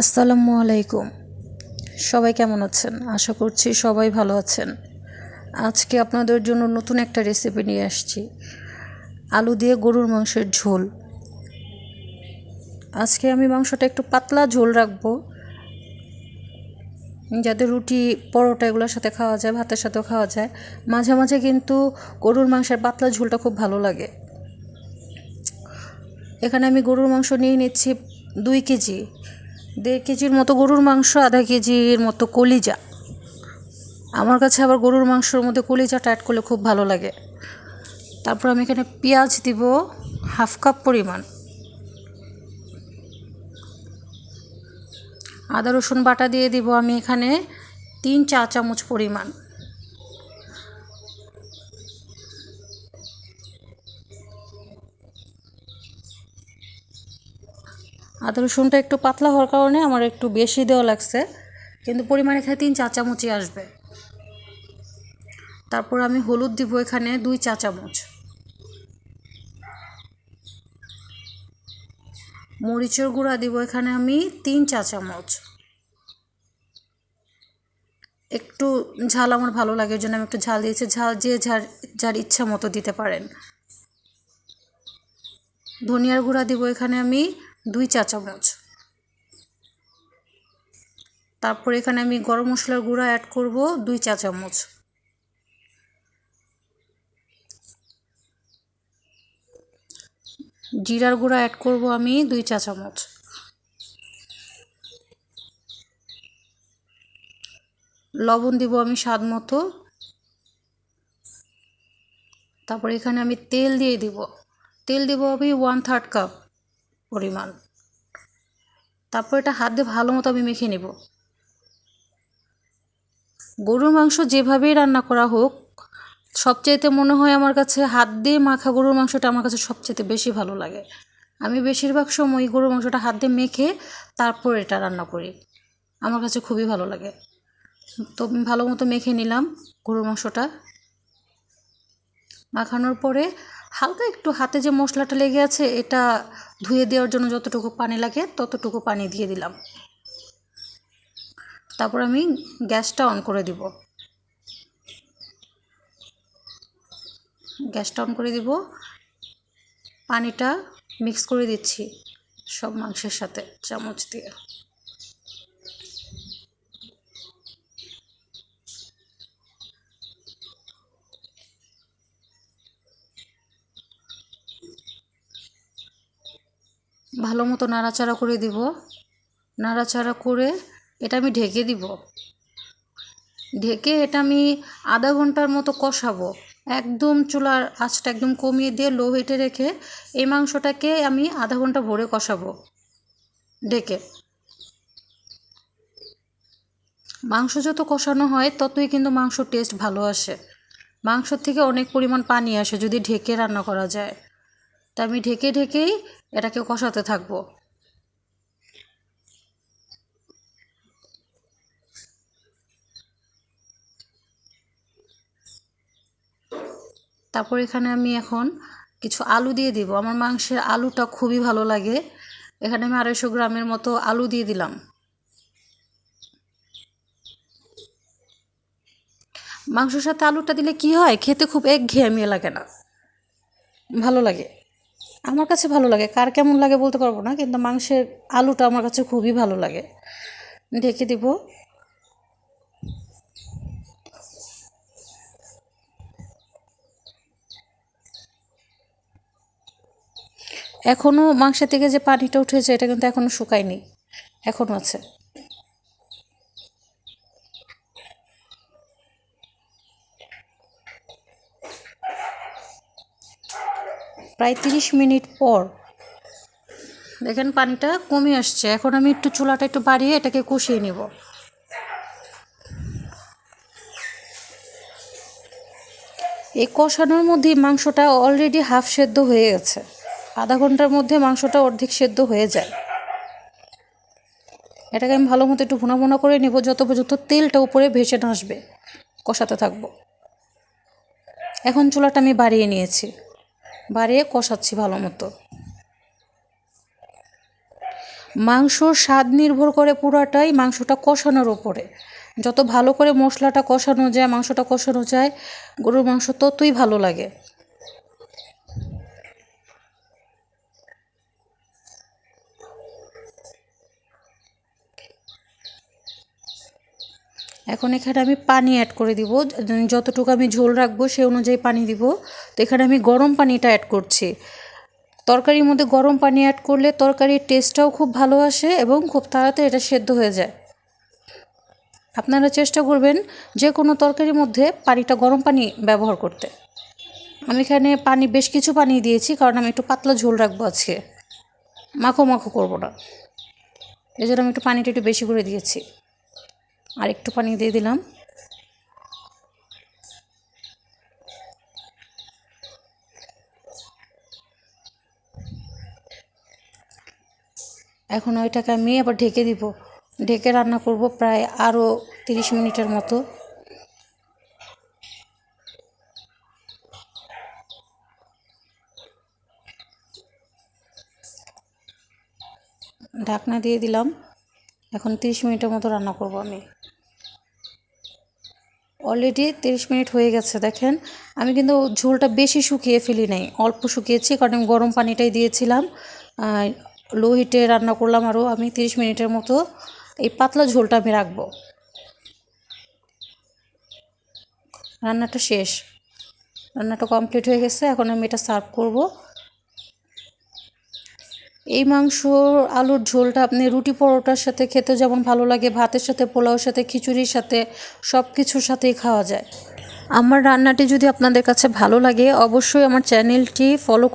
আসসালামু আলাইকুম। সবাই কেমন আছেন? আশা করছি সবাই ভালো আছেন। আজকে আপনাদের জন্য নতুন একটা রেসিপি নিয়ে আসছি, আলু দিয়ে গরুর মাংসের ঝোল। আজকে আমি মাংসটা একটু পাতলা ঝোল রাখবো, যাতে রুটি পরোটা এগুলোর সাথে খাওয়া যায়, ভাতের সাথেও খাওয়া যায়। মাঝে মাঝে কিন্তু গরুর মাংসের পাতলা ঝোলটা খুব ভালো লাগে। এখানে আমি গরুর মাংস নিয়ে নিচ্ছি 2 কেজি, 1.5 কেজির মতো গরুর মাংস, আধা কেজির মতো কলিজা। আমার কাছে আবার গরুর মাংসের মধ্যে কলিজাটা অ্যাড করলে খুব ভালো লাগে। তারপর আমি এখানে পেঁয়াজ দিব 1/2 কাপ পরিমাণ, আদা রসুন বাটা দিয়ে দিব আমি এখানে 3 চা চামচ পরিমাণ। আদা রসুনটা একটু পাতলা হওয়ার কারণে আমার একটু বেশি দেওয়া লাগছে, কিন্তু পরিমাণ এখানে 3 চা চামচই আসবে। তারপর আমি হলুদ দিব এখানে 2 চা চামচ, মরিচের গুঁড়া দিব এখানে আমি 3 চা চামচ। একটু ঝাল আমার ভালো লাগে, এর জন্য আমি একটু ঝাল দিয়েছি। ঝাল যে যার ইচ্ছা মতো দিতে পারেন। ধনিয়ার গুঁড়া দিব এখানে আমি 2 চা চামচ। তারপর এখানে আমি গরম মশলার গুঁড়া অ্যাড করব 2 চা চামচ। জিরার গুঁড়া অ্যাড করব আমি 2 চা চামচ। লবণ দিব আমি স্বাদ মতো। তারপর এখানে আমি তেল দিব আমি 1/3 কাপ পরিমাণ। তারপর এটা হাত দিয়ে ভালো মতো আমি মেখে নেব। গরুর মাংস যেভাবেই রান্না করা হোক, সবচাইতে মনে হয় আমার কাছে হাত দিয়ে মাখা গরুর মাংসটা আমার কাছে সবচাইতে বেশি ভালো লাগে। আমি বেশিরভাগ সময় গরুর মাংসটা হাত দিয়ে মেখে তারপর এটা রান্না করি, আমার কাছে খুবই ভালো লাগে। তো ভালো মতো মেখে নিলাম গরুর মাংসটা। মাখানোর পরে হালকা একটু হাতে যে মশলাটা লেগে আছে, এটা ধুয়ে দেওয়ার জন্য যতটুকু পানি লাগে ততটুকু পানি দিয়ে দিলাম। তারপর আমি গ্যাসটা অন করে দিব। পানিটা মিক্স করে দিচ্ছি সব মাংসের সাথে চামচ দিয়ে। ভালো মতো নাড়াচাড়া করে দিব। নাড়াচাড়া করে এটা আমি ঢেকে দিব। ঢেকে এটা আমি আধা ঘন্টার মতো কষাবো। একদম চুলার আঁচটা একদম কমিয়ে দিয়ে লো হিটে রেখে এই মাংসটাকে আমি আধা ঘন্টা ভরে কষাবো ঢেকে। মাংস যত কষানো হয় ততই কিন্তু মাংসর টেস্ট ভালো আসে। মাংসর থেকে অনেক পরিমাণ পানি আসে যদি ঢেকে রান্না করা যায়। তা আমি ঢেকেই এটাকে কষাতে থাকবো। তারপর এখানে আমি এখন কিছু আলু দিয়ে দিব। আমার মাংসের আলুটা খুবই ভালো লাগে। এখানে আমি 250 গ্রামের মতো আলু দিয়ে দিলাম। মাংসের সাথে আলুটা দিলে কি হয়, খেতে খুব একঘেয়েমি লাগে না, ভালো লাগে। আমার কাছে ভালো লাগে, কার কেমন লাগে বলতে পারবো না, কিন্তু মাংসের আলুটা আমার কাছে খুবই ভালো লাগে। ঢেকে দিব। এখনও মাংসের থেকে যে পানিটা উঠেছে এটা কিন্তু এখনও শুকায়নি, এখনও আছে। প্রায় 30 মিনিট পর দেখেন পানিটা কমে আসছে। এখন আমি একটু চুলাটা একটু বাড়িয়ে এটাকে কষিয়ে নিব। এই কষানোর মধ্যে মাংসটা অলরেডি হাফ সেদ্ধ হয়ে গেছে। আধা ঘন্টার মধ্যে মাংসটা অর্ধেক সেদ্ধ হয়ে যায়। এটাকে আমি ভালো মতো একটু ভুনা ভুনা করে নেব যত পর্যন্ত তেলটা উপরে ভেসে না আসবে, কষাতে থাকবো। এখন চুলাটা আমি বাড়িয়ে নিয়েছি, বাড়িয়ে কষাচ্ছি ভালো মতো। মাংসর স্বাদ নির্ভর করে পুরাটাই মাংসটা কষানোর উপরে। যত ভালো করে মশলাটা কষানো যায়, মাংসটা কষানো যায়, গরুর মাংস ততই ভালো লাগে। এখন এখানে আমি পানি অ্যাড করে দিব, যতটুকু আমি ঝোল রাখবো সেই অনুযায়ী পানি দিব। তো এখানে আমি গরম পানিটা অ্যাড করছি। তরকারির মধ্যে গরম পানি অ্যাড করলে তরকারির টেস্টটাও খুব ভালো আসে এবং খুব তাড়াতাড়ি এটা সেদ্ধ হয়ে যায়। আপনারা চেষ্টা করবেন যে কোনো তরকারির মধ্যে পানিটা গরম পানি ব্যবহার করতে। আমি এখানে পানি বেশ কিছু পানি দিয়েছি, কারণ আমি একটু পাতলা ঝোল রাখবো আজকে, মাখো মাখো করবো না, এই জন্য আমি একটু পানিটা একটু বেশি করে দিয়েছি। আর একটু পানি দিয়ে দিলাম। এখন ওইটাকে আমি আবার ঢেকে দিব, ঢেকে রান্না করব প্রায় আরও 30 মিনিটের মতো। ঢাকনা দিয়ে দিলাম। এখন 30 মিনিটের মতো রান্না করব আমি। অলরেডি 30 মিনিট হয়ে গেছে। দেখেন আমি কিন্তু ঝোলটা বেশি শুকিয়ে ফেলি নাই, অল্প শুকিয়েছি, কারণ আমি গরম পানিটাই দিয়েছিলাম। লো হিটে রান্না করলাম আরও আমি 30 মিনিটের মতো। এই পাতলা ঝোলটা আমি রাখবো। রান্নাটা শেষ, রান্নাটা কমপ্লিট হয়ে গেছে। এখন আমি এটা সার্ভ করব। এই মাংস আলুর ঝোলটা আপনি রুটি পরোটার সাথে খেতে যেমন ভালো লাগে, ভাতের সাথে, পোলাওর সাথে, খিচুড়ির সাথে, সব কিছুর সাথেই খাওয়া যায়। আমার রান্নাটি যদি আপনাদের কাছে ভালো লাগে অবশ্যই আমার চ্যানেলটি ফলো